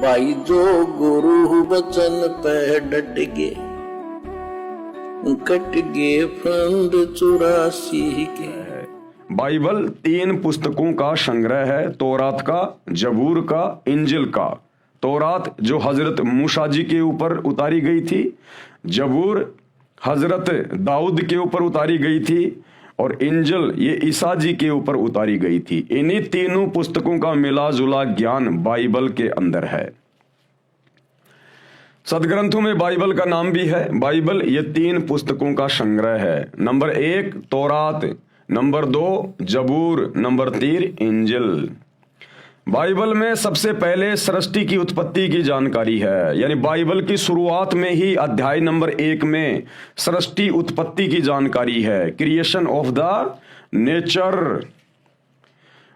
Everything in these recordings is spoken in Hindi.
भाई जो गुरु वचन पे डट गए, कट गए फंद 84 के। बाइबल 3 पुस्तकों का संग्रह है, तौरात का, जबूर का, इंजिल का। तौरात जो हजरत मूसा जी के ऊपर उतारी गई थी, जबूर हजरत दाऊद के ऊपर उतारी गई थी, और इंजिल ये ईसा जी के ऊपर उतारी गई थी। इन्हीं तीनों पुस्तकों का मिला जुला ज्ञान बाइबल के अंदर है। सदग्रंथों में बाइबल का नाम भी है। बाइबल ये 3 पुस्तकों का संग्रह है। नंबर 1 तौरात, नंबर 2 जबूर, नंबर 3 इंजिल। बाइबल में सबसे पहले सृष्टि की उत्पत्ति की जानकारी है, यानी बाइबल की शुरुआत में ही अध्याय नंबर 1 में सृष्टि उत्पत्ति की जानकारी है, क्रिएशन ऑफ द नेचर।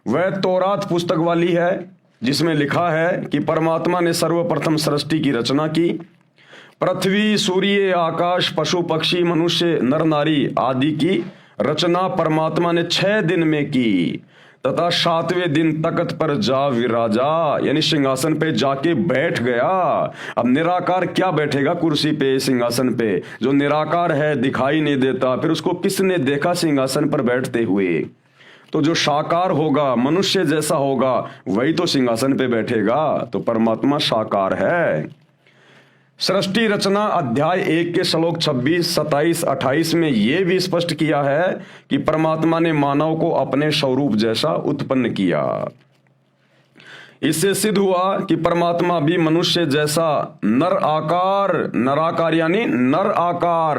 वह तौरात पुस्तक वाली है जिसमें लिखा है कि परमात्मा ने सर्वप्रथम सृष्टि की रचना की। पृथ्वी, सूर्य, आकाश, पशु पक्षी, मनुष्य, नर नारी आदि की रचना परमात्मा ने 6 दिन में की, तथा 7वें दिन तख्त पर जा विराजा, यानी सिंहासन पे जाके बैठ गया। अब निराकार क्या बैठेगा कुर्सी पे, सिंहासन पे? जो निराकार है, दिखाई नहीं देता, फिर उसको किसने देखा सिंहासन पर बैठते हुए? तो जो साकार होगा, मनुष्य जैसा होगा, वही तो सिंहासन पे बैठेगा। तो परमात्मा साकार है। सृष्टि रचना अध्याय 1 के श्लोक 26, 27, 28 में यह भी स्पष्ट किया है कि परमात्मा ने मानव को अपने स्वरूप जैसा उत्पन्न किया। इससे सिद्ध हुआ कि परमात्मा भी मनुष्य जैसा नराकार यानी नर आकार।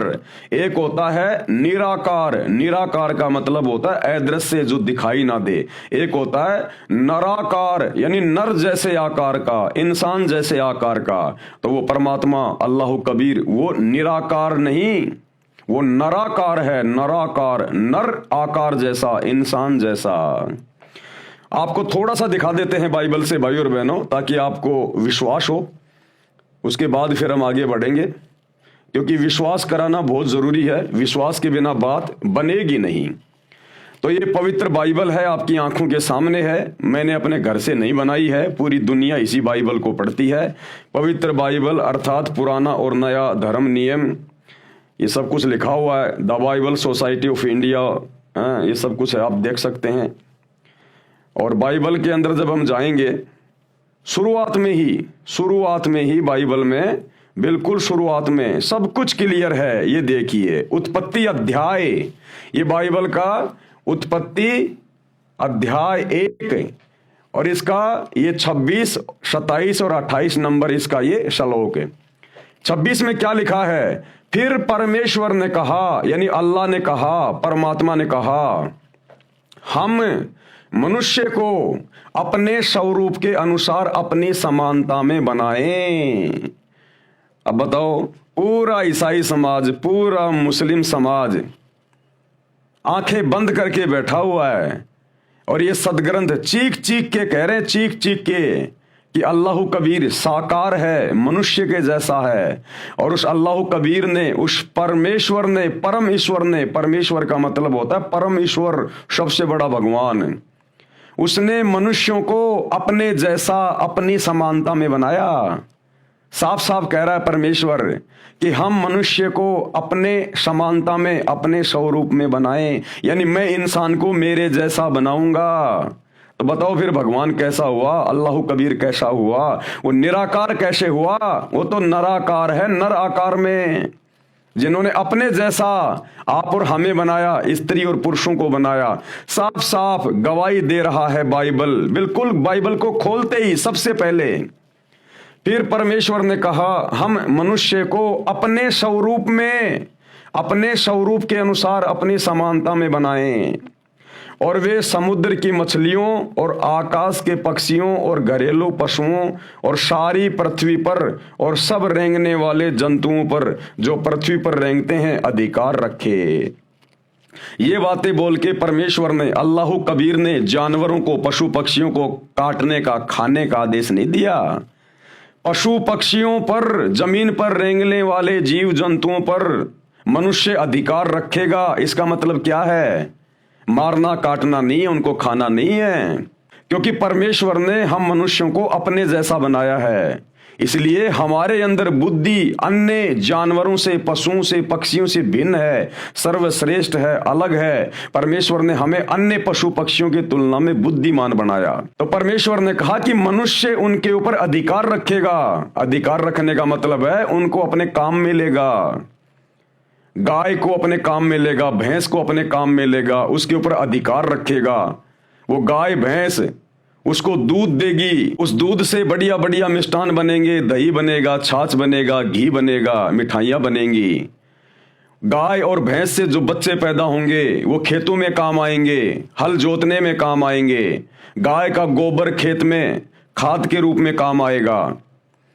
एक होता है निराकार, निराकार का मतलब होता है अदृश्य, जो दिखाई ना दे। एक होता है नराकार यानी नर जैसे आकार का, इंसान जैसे आकार का। तो वो परमात्मा अल्लाह कबीर वो निराकार नहीं, वो नराकार है, नराकार, नर आकार जैसा, इंसान जैसा। आपको थोड़ा सा दिखा देते हैं बाइबल से भाई और बहनों, ताकि आपको विश्वास हो। उसके बाद फिर हम आगे बढ़ेंगे, क्योंकि विश्वास कराना बहुत जरूरी है। विश्वास के बिना बात बनेगी नहीं। तो ये पवित्र बाइबल है, आपकी आंखों के सामने है। मैंने अपने घर से नहीं बनाई है, पूरी दुनिया इसी बाइबल को पढ़ती है। पवित्र बाइबल अर्थात पुराना और नया धर्म नियम, ये सब कुछ लिखा हुआ है। The Bible society of India, ये सब कुछ है, आप देख सकते हैं। और बाइबल के अंदर जब हम जाएंगे, शुरुआत में ही बाइबल में, बिल्कुल शुरुआत में सब कुछ क्लियर है। ये देखिए, उत्पत्ति अध्याय, ये बाइबल का उत्पत्ति अध्याय 1, और इसका ये 26, 27 और 28 नंबर इसका ये श्लोक है। 26 में क्या लिखा है? फिर परमेश्वर ने कहा, यानी अल्लाह ने कहा, परमात्मा ने कहा, हम मनुष्य को अपने स्वरूप के अनुसार अपनी समानता में बनाएं। अब बताओ, पूरा ईसाई समाज, पूरा मुस्लिम समाज आंखें बंद करके बैठा हुआ है, और ये सदग्रंथ चीख चीख के कह रहे हैं, चीख चीख के, कि अल्लाह कबीर साकार है, मनुष्य के जैसा है। और उस अल्लाह कबीर ने, उस परमेश्वर ने, परम ईश्वर ने, परमेश्वर का मतलब होता है परम ईश्वर, सबसे बड़ा भगवान, उसने मनुष्यों को अपने जैसा, अपनी समानता में बनाया। साफ साफ कह रहा है परमेश्वर कि हम मनुष्य को अपने समानता में, अपने स्वरूप में बनाएं, यानी मैं इंसान को मेरे जैसा बनाऊंगा। तो बताओ फिर भगवान कैसा हुआ, अल्लाह कबीर कैसा हुआ, वो निराकार कैसे हुआ? वो तो नराकार है, नर आकार में, जिन्होंने अपने जैसा आप और हमें बनाया, स्त्री और पुरुषों को बनाया। साफ साफ गवाही दे रहा है बाइबल, बिल्कुल बाइबल को खोलते ही सबसे पहले। फिर परमेश्वर ने कहा, हम मनुष्य को अपने स्वरूप में, अपने स्वरूप के अनुसार अपनी समानता में बनाएं, और वे समुद्र की मछलियों और आकाश के पक्षियों और घरेलू पशुओं और सारी पृथ्वी पर और सब रेंगने वाले जंतुओं पर जो पृथ्वी पर रेंगते हैं अधिकार रखे। ये बातें बोल के परमेश्वर ने, अल्लाह कबीर ने जानवरों को, पशु पक्षियों को काटने का, खाने का आदेश नहीं दिया। पशु पक्षियों पर, जमीन पर रेंगने वाले जीव जंतुओं पर मनुष्य अधिकार रखेगा। इसका मतलब क्या है? मारना काटना नहीं है, उनको खाना नहीं है। क्योंकि परमेश्वर ने हम मनुष्यों को अपने जैसा बनाया है, इसलिए हमारे अंदर बुद्धि अन्य जानवरों से, पशुओं से, पक्षियों से भिन्न है, सर्वश्रेष्ठ है, अलग है। परमेश्वर ने हमें अन्य पशु पक्षियों की तुलना में बुद्धिमान बनाया। तो परमेश्वर ने कहा कि मनुष्य उनके ऊपर अधिकार रखेगा। अधिकार रखने का मतलब है उनको अपने काम में लेगा। गाय को अपने काम में लेगा, भैंस को अपने काम में लेगा, उसके ऊपर अधिकार रखेगा। वो गाय भैंस उसको दूध देगी, उस दूध से बढ़िया बढ़िया मिष्ठान बनेंगे, दही बनेगा, छाछ बनेगा, घी बनेगा, मिठाइयाँ बनेंगी। गाय और भैंस से जो बच्चे पैदा होंगे वो खेतों में काम आएंगे, हल जोतने में काम आएंगे। गाय का गोबर खेत में खाद के रूप में काम आएगा।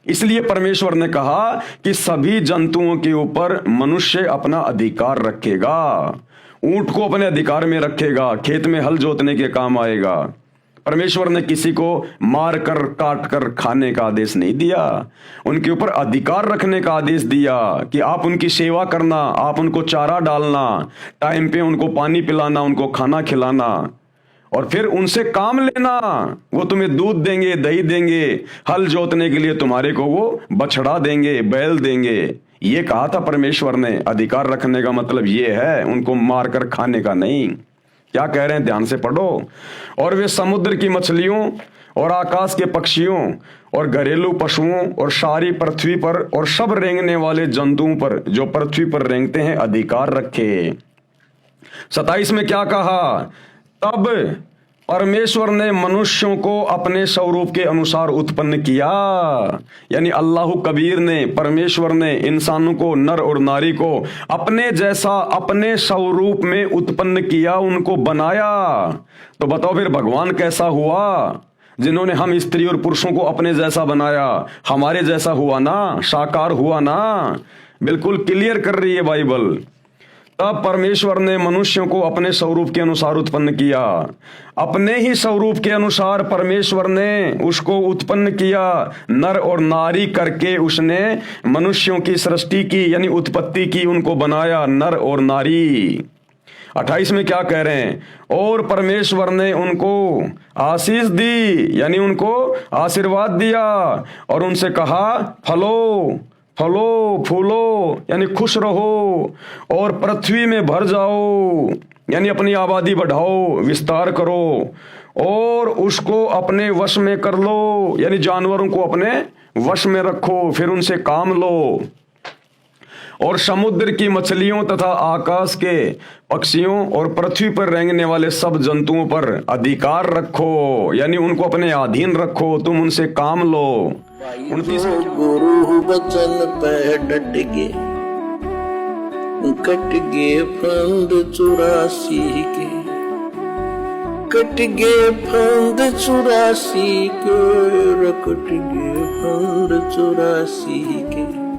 इसलिए परमेश्वर ने कहा कि सभी जंतुओं के ऊपर मनुष्य अपना अधिकार रखेगा। ऊंट को अपने अधिकार में रखेगा, खेत में हल जोतने के काम आएगा। परमेश्वर ने किसी को मार कर काट कर खाने का आदेश नहीं दिया, उनके ऊपर अधिकार रखने का आदेश दिया कि आप उनकी सेवा करना, आप उनको चारा डालना, टाइम पे उनको पानी पिलाना, उनको खाना खिलाना, और फिर उनसे काम लेना। वो तुम्हें दूध देंगे, दही देंगे, हल जोतने के लिए तुम्हारे को वो बछड़ा देंगे, बैल देंगे। ये कहा था परमेश्वर ने। अधिकार रखने का मतलब ये है, उनको मारकर खाने का नहीं। क्या कह रहे हैं, ध्यान से पढ़ो। और वे समुद्र की मछलियों और आकाश के पक्षियों और घरेलू पशुओं और सारी पृथ्वी पर और सब रेंगने वाले जंतुओं पर जो पृथ्वी पर रेंगते हैं अधिकार रखे। 27 में क्या कहा, तब परमेश्वर ने मनुष्यों को अपने स्वरूप के अनुसार उत्पन्न किया। यानी अल्लाह कबीर ने, परमेश्वर ने इंसानों को, नर और नारी को अपने जैसा, अपने स्वरूप में उत्पन्न किया, उनको बनाया। तो बताओ फिर भगवान कैसा हुआ, जिन्होंने हम स्त्री और पुरुषों को अपने जैसा बनाया? हमारे जैसा हुआ ना, साकार हुआ ना। बिल्कुल क्लियर कर रही है बाइबल। तब परमेश्वर ने मनुष्यों को अपने स्वरूप के अनुसार उत्पन्न किया। अपने ही स्वरूप के अनुसार परमेश्वर ने उसको उत्पन्न किया, नर और नारी करके उसने मनुष्यों की सृष्टि की, यानी उत्पत्ति की, उनको बनाया नर और नारी। 28 में क्या कह रहे हैं, और परमेश्वर ने उनको आशीष दी, यानी उनको आशीर्वाद दिया, और उनसे कहा फलो फलो फूलो, यानी खुश रहो, और पृथ्वी में भर जाओ, यानी अपनी आबादी बढ़ाओ, विस्तार करो, और उसको अपने वश में कर लो, यानी जानवरों को अपने वश में रखो, फिर उनसे काम लो। और समुद्र की मछलियों तथा आकाश के पक्षियों और पृथ्वी पर रेंगने वाले सब जंतुओं पर अधिकार रखो, यानी उनको अपने अधीन रखो, तुम उनसे काम लो। 29 गुरु बचन पे डट गे, कट गे फंद 84 के, कट गे फंद 84 के, कट गे फंद 84 के।